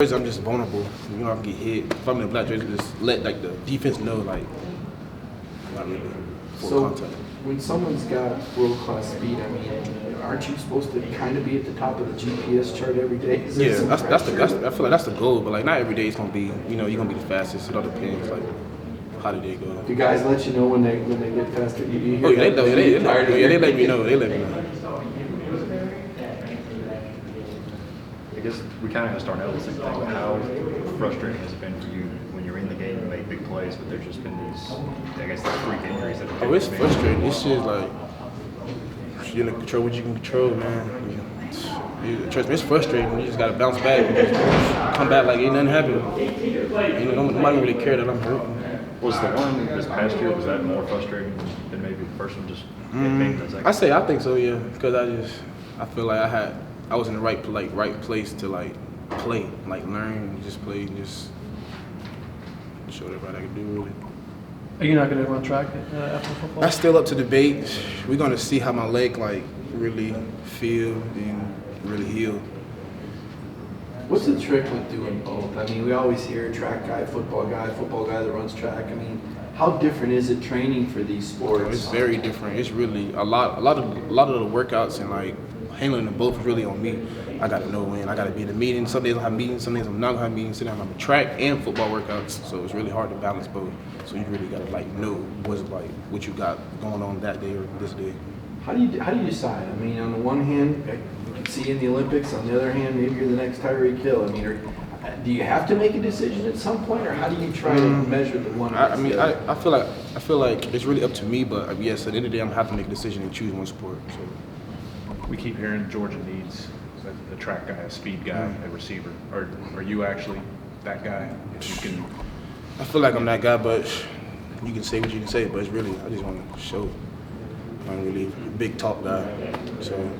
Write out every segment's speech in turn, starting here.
I'm just vulnerable. You know, I can get hit. If I'm in a black jersey, just let like the defense know, like, not really full contact. When someone's got world-class speed, I mean, aren't you supposed to kind of be at the top of the GPS chart every day? Yeah, I feel like that's the goal, but like not every day it's gonna be. You know, you're gonna be the fastest. It all depends, like, how did they go? Do guys let you know when they get faster? Do you hear Oh yeah, they let me know. They let me know. I guess we kind of have to start out with the same thing, but how frustrating has it been for you when you're in the game and make big plays, but there's just been these, I guess, the freak injuries that have it's frustrating. It's just like, you're in control what you can control, man. Trust me, it's frustrating. You just got to bounce back and just come back like ain't nothing happened. You know, nobody really care that I'm hurt. Was the one this past year, was that more frustrating than maybe the first one just being the second? I think so, yeah, because I feel like I was in the right place to like play, like learn and just play and just show everybody I can do really. Are you not going to run track after football? That's still up to debate. We're going to see how my leg like really feel and really heal. What's the trick with doing both? I mean, we always hear track guy, football guy that runs track. I mean, how different is it training for these sports? It's very different. It's really a lot of the workouts and like handling them both is really on me. I got to know when. I got to be in the meeting. Some days I'll have meetings, some days I'm not going to have meetings. Some days I'm track and football workouts. So it's really hard to balance both. So you really got to like know what you got going on that day or this day. How do you decide? I mean, on the one hand, you can see in the Olympics. On the other hand, maybe you're the next Tyreek Hill. I mean, do you have to make a decision at some point, or how do you try to measure the one? I feel like it's really up to me. But yes, at the end of the day, I'm gonna have to make a decision and choose one sport. So. We keep hearing Georgia needs a track guy, a speed guy, a receiver. Are you actually that guy? If you can. I feel like I'm that guy, but you can say what you can say. But it's really, I just want to show. I'm really a big talk guy, so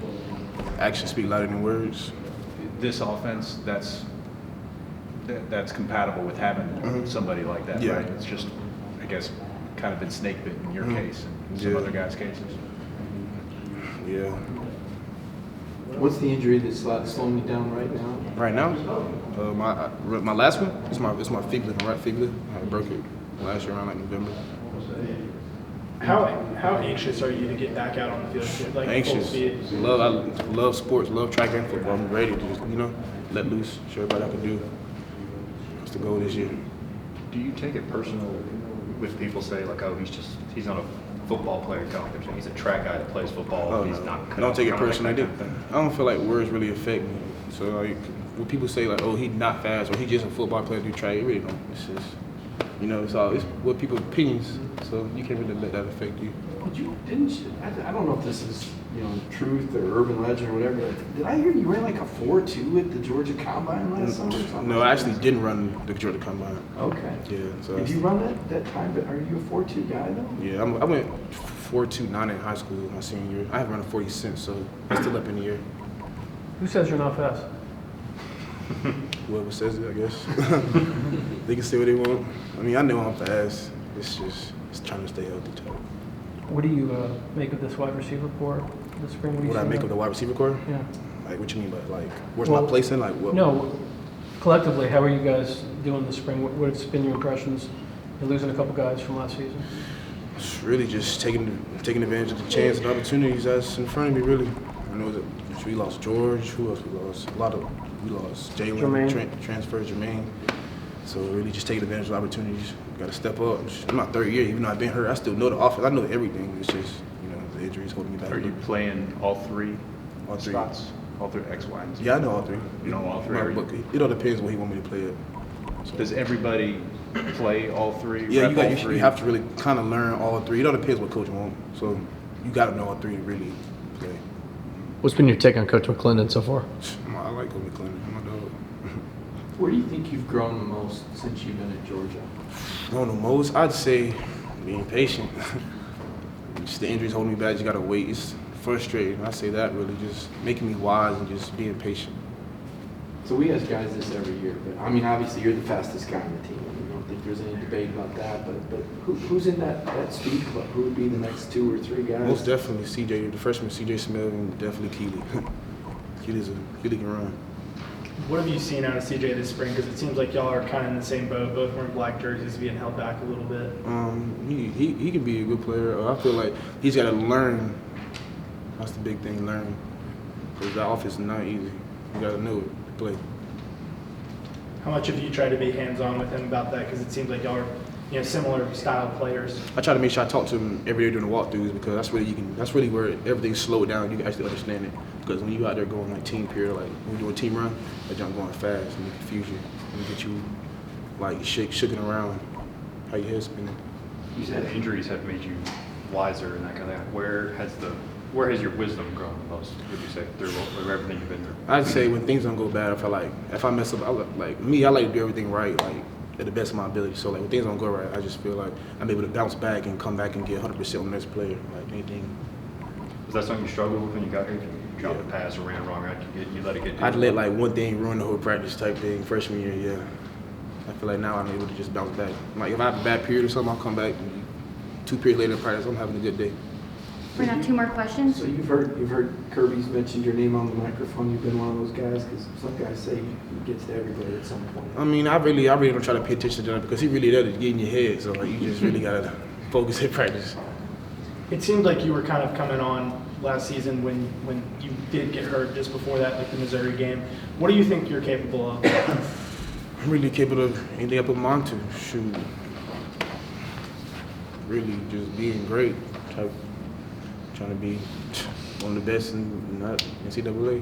actions speak louder than words. This offense, that's compatible with having somebody like that, yeah. Right? It's just, I guess, kind of been snake bitten in your case and some other guys' cases. Yeah. What's the injury that's slowing you down right now? Right now, my last one, it's my fibula, my right fibula. I broke it last year around like November. How anxious are you to get back out on the field? Like anxious. I love sports, love track and football. I'm ready to just, let loose, show everybody I can do. That's the goal this year. Do you take it personal with people say like, oh, he's not a football player college, he's a track guy that plays football. Oh, he's no. not. I don't take it personally. I don't feel like words really affect me. So like when people say like, oh, he's not fast or he's just a football player do track, it really don't. It's just, it's what people's opinions. So you can't really let that affect you. I don't know if this is truth or urban legend or whatever. Did I hear you ran like a 4.2 at the Georgia Combine last summer or something? No, I actually didn't run the Georgia Combine. Okay. Yeah. So did you run that time? But are you a 4.2 guy though? Yeah, I went 4.29 in high school my senior year. I haven't run a 40 since, so I'm still up in the year. Who says you're not fast? Whoever says it, I guess. They can say what they want. I mean, I know I'm fast. It's trying to stay healthy, too. What do you make of this wide receiver core this spring? What I make of the wide receiver core? Yeah. Like, what you mean by, like, where's my place in? Like, what? No, collectively, how are you guys doing this spring? What's been your impressions? You're losing a couple guys from last season. It's really just taking advantage of the chance and opportunities that's in front of me, really. I know that we lost George. Who else we lost? We lost Jalen, transfer Jermaine. So really just taking advantage of opportunities. Got to step up. I'm not third year, even though I've been hurt. I still know the offense. I know everything. It's just, the injuries holding me back. Are you playing all three spots? All three X, Y, and Z? Yeah, I know all three. You know all three? It all depends what he want me to play at. So. Does everybody play all three? Yeah, you have to really kind of learn all three. It all depends what coach wants. So you got to know all three to really play. What's been your take on Coach McClendon so far? I like Coach McClendon. I'm a dog. Where do you think you've grown the most since you've been at Georgia? Grown the most? I'd say being patient. Just the injuries holding me back. You got to wait. It's frustrating. I say that really, just making me wise and just being patient. So we ask guys this every year, but I mean, obviously you're the fastest guy on the team. I don't think there's any debate about that. But who's in that speed club? Who would be the next 2 or 3 guys? Most definitely CJ, the freshman CJ Smith, and definitely Keely. Keely can run. What have you seen out of CJ this spring? Because it seems like y'all are kind of in the same boat, both wearing black jerseys, being held back a little bit. He can be a good player. I feel like he's got to learn. That's the big thing, learn. Because the offense is not easy. You got to know it to play. How much have you tried to be hands-on with him about that? Because it seems like y'all are, similar style players. I try to make sure I talk to him every day during the walkthroughs because that's really where everything's slowed down. You can actually understand it. Because when you out there going like team period, like when we do a team run, that jump going fast and it confuse you and get you like shaking around, how your head's spinning. You said injuries have made you wiser and that kind of thing. Where has your wisdom grown the most, would you say, through everything you've been through? I'd say when things don't go bad, I feel like if I mess up, I like to do everything right, like at the best of my ability. So like when things don't go right, I just feel like I'm able to bounce back and come back and get 100% on the next player, like anything. Was that something you struggled with when you got here? You dropped a pass or ran wrong, right? You let it get. I'd let like one thing ruin the whole practice type thing freshman year, yeah. I feel like now I'm able to just bounce back. Like if I have a bad period or something, I'll come back and 2 periods later in practice, I'm having a good day. We're gonna have 2 more questions. So you've heard Kirby's mentioned your name on the microphone. You've been one of those guys because some guys say he gets to everybody at some point. I mean, I really don't try to pay attention to that because he really does get in your head. So like you just really gotta focus at practice. It seemed like you were kind of coming on last season when you did get hurt just before that, like the Missouri game. What do you think you're capable of? I'm really capable of anything I put my mind to. Shoot. Really just being great. Trying to be one of the best in NCAA.